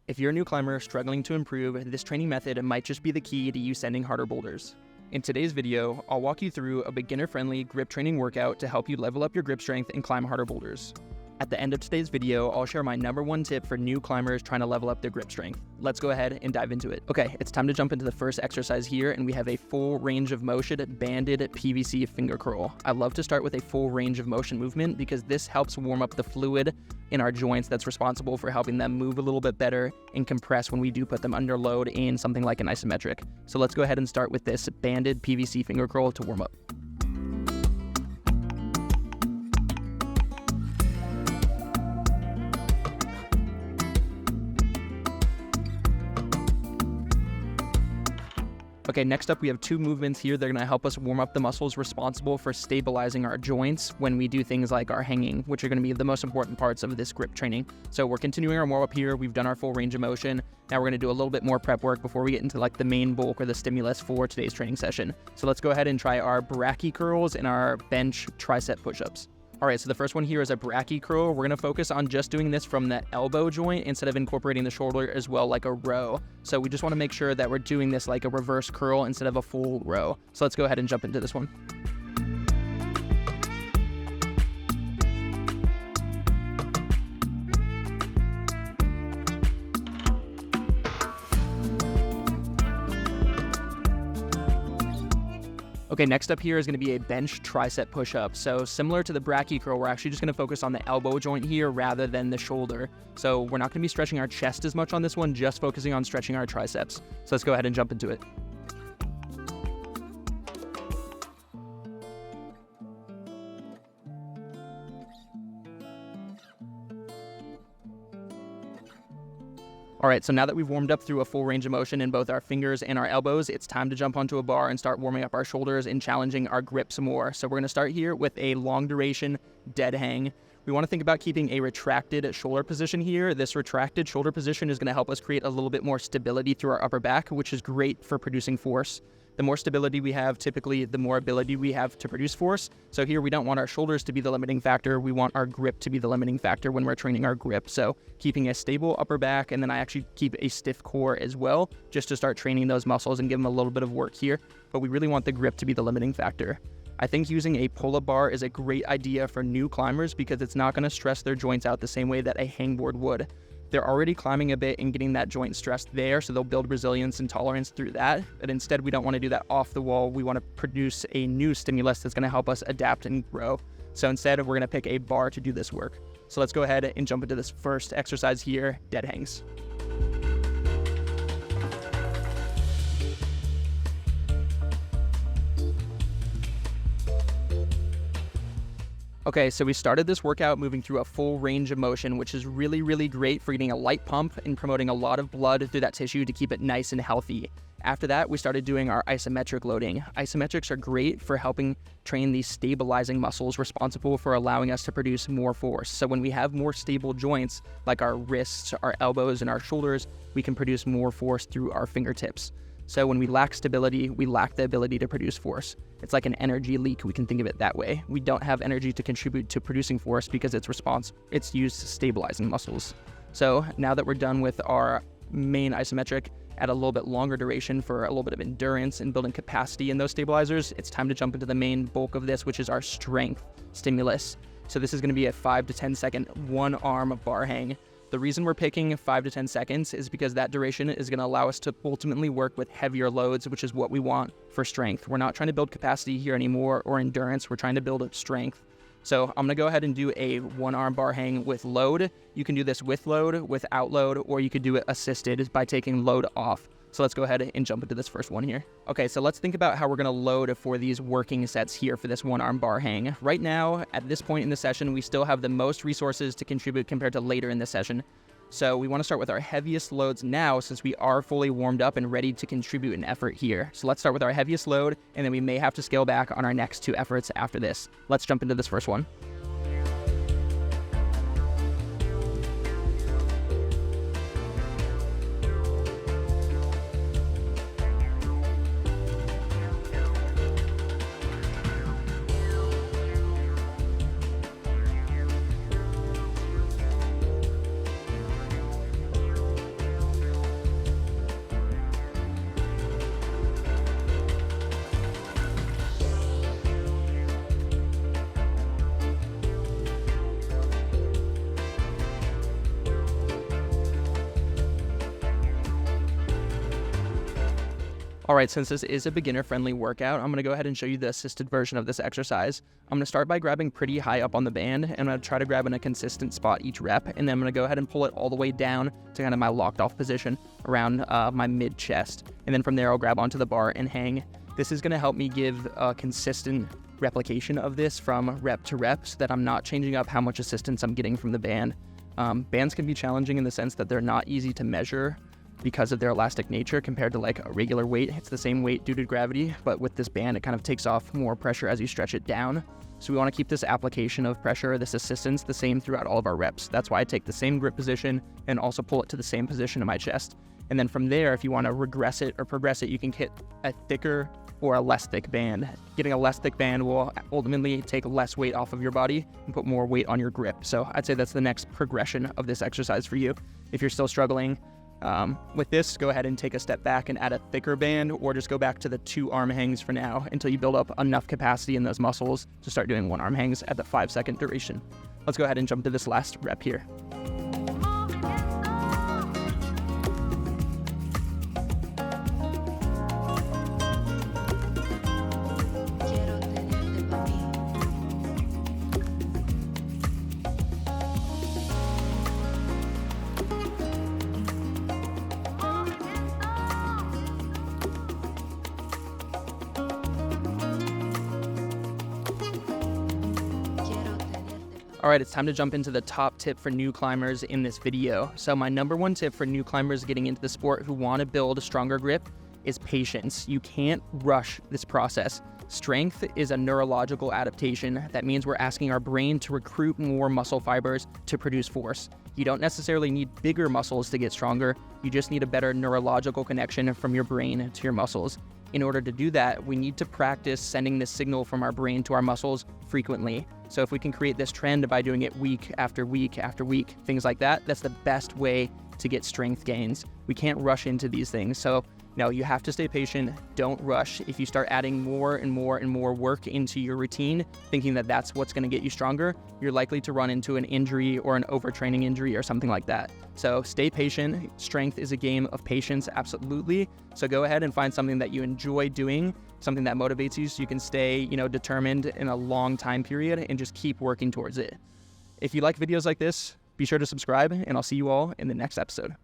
If you're a new climber struggling to improve, this training method might just be the key to you sending harder boulders. In today's video, I'll walk you through a beginner-friendly grip training workout to help you level up your grip strength and climb harder boulders. At the end of today's video, I'll share my #1 tip for new climbers trying to level up their grip strength. Let's go ahead and dive into it. Okay, it's time to jump into the first exercise here, and we have a full range of motion banded PVC finger curl. I love to start with a full range of motion movement because this helps warm up the fluid in our joints that's responsible for helping them move a little bit better and compress when we do put them under load in something like an isometric. So let's go ahead and start with this banded PVC finger curl to warm up. Okay, next up we have two movements here that are going to help us warm up the muscles responsible for stabilizing our joints when we do things like our hanging, which are going to be the most important parts of this grip training. So we're continuing our warm-up here. We've done our full range of motion. Now we're going to do a little bit more prep work before we get into like the main bulk or the stimulus for today's training session. So let's go ahead and try our Brachii curls and our bench tricep push-ups. All right, so the first one here is a Brachii curl. We're gonna focus on just doing this from the elbow joint instead of incorporating the shoulder as well like a row. So we just wanna make sure that we're doing this like a reverse curl instead of a full row. So let's go ahead and jump into this one. Okay, next up here is going to be a bench tricep push-up. So similar to the Brachii curl, we're actually just going to focus on the elbow joint here rather than the shoulder. So we're not going to be stretching our chest as much on this one, just focusing on stretching our triceps. So let's go ahead and jump into it. All right, so now that we've warmed up through a full range of motion in both our fingers and our elbows, it's time to jump onto a bar and start warming up our shoulders and challenging our grip some more. So we're gonna start here with a long duration dead hang. We wanna think about keeping a retracted shoulder position here. This retracted shoulder position is gonna help us create a little bit more stability through our upper back, which is great for producing force. The more stability we have, typically the more ability we have to produce force. So here we don't want our shoulders to be the limiting factor. We want our grip to be the limiting factor when we're training our grip. So keeping a stable upper back, and then I actually keep a stiff core as well, just to start training those muscles and give them a little bit of work here. But we really want the grip to be the limiting factor. I think using a pull-up bar is a great idea for new climbers because it's not gonna stress their joints out the same way that a hangboard would. They're already climbing a bit and getting that joint stressed there, so they'll build resilience and tolerance through that. But instead, we don't want to do that off the wall. We want to produce a new stimulus that's going to help us adapt and grow. So instead, we're going to pick a bar to do this work. So let's go ahead and jump into this first exercise here, dead hangs. Okay, so we started this workout moving through a full range of motion, which is really, really great for getting a light pump and promoting a lot of blood through that tissue to keep it nice and healthy. After that, we started doing our isometric loading. Isometrics are great for helping train these stabilizing muscles responsible for allowing us to produce more force. So when we have more stable joints, like our wrists, our elbows, and our shoulders, we can produce more force through our fingertips. So when we lack stability, we lack the ability to produce force. It's like an energy leak, we can think of it that way. We don't have energy to contribute to producing force because it's used to stabilizing muscles. So now that we're done with our main isometric at a little bit longer duration for a little bit of endurance and building capacity in those stabilizers, it's time to jump into the main bulk of this, which is our strength stimulus. So this is gonna be a 5 to 10 second one arm bar hang. The reason we're picking 5 to 10 seconds is because that duration is going to allow us to ultimately work with heavier loads, which is what we want for strength. We're not trying to build capacity here anymore or endurance. We're trying to build strength. So I'm going to go ahead and do a one arm bar hang with load. You can do this with load, without load, or you could do it assisted by taking load off. So let's go ahead and jump into this first one here. Okay, so let's think about how we're gonna load for these working sets here for this one arm bar hang. Right now, at this point in the session, we still have the most resources to contribute compared to later in the session. So we wanna start with our heaviest loads now since we are fully warmed up and ready to contribute an effort here. So let's start with our heaviest load, and then we may have to scale back on our next two efforts after this. Let's jump into this first one. All right, since this is a beginner-friendly workout, I'm going to go ahead and show you the assisted version of this exercise. I'm going to start by grabbing pretty high up on the band, and I'm going to try to grab in a consistent spot each rep, and then I'm going to go ahead and pull it all the way down to kind of my locked-off position around my mid-chest. And then from there, I'll grab onto the bar and hang. This is going to help me give a consistent replication of this from rep to rep so that I'm not changing up how much assistance I'm getting from the band. Bands can be challenging in the sense that they're not easy to measure because of their elastic nature compared to like a regular weight. It's the same weight due to gravity, but with this band, it kind of takes off more pressure as you stretch it down. So we want to keep this application of pressure, this assistance, the same throughout all of our reps. That's why I take the same grip position and also pull it to the same position in my chest. And then from there, if you want to regress it or progress it, you can hit a thicker or a less thick band. Getting a less thick band will ultimately take less weight off of your body and put more weight on your grip. So I'd say that's the next progression of this exercise for you. If you're still struggling with this, go ahead and take a step back and add a thicker band, or just go back to the 2 arm hangs for now until you build up enough capacity in those muscles to start doing 1 arm hangs at the 5-second duration. Let's go ahead and jump to this last rep here. All right, it's time to jump into the top tip for new climbers in this video. So my number 1 tip for new climbers getting into the sport who want to build a stronger grip is patience. You can't rush this process. Strength is a neurological adaptation. That means we're asking our brain to recruit more muscle fibers to produce force. You don't necessarily need bigger muscles to get stronger. You just need a better neurological connection from your brain to your muscles. In order to do that, we need to practice sending this signal from our brain to our muscles frequently. So if we can create this trend by doing it week after week after week, things like that, that's the best way to get strength gains. We can't rush into these things. So no, you have to stay patient. Don't rush. If you start adding more and more and more work into your routine, thinking that that's what's going to get you stronger, you're likely to run into an injury or an overtraining injury or something like that. So stay patient. Strength is a game of patience, absolutely. So go ahead and find something that you enjoy doing, something that motivates you so you can stay, determined in a long time period and just keep working towards it. If you like videos like this, be sure to subscribe, and I'll see you all in the next episode.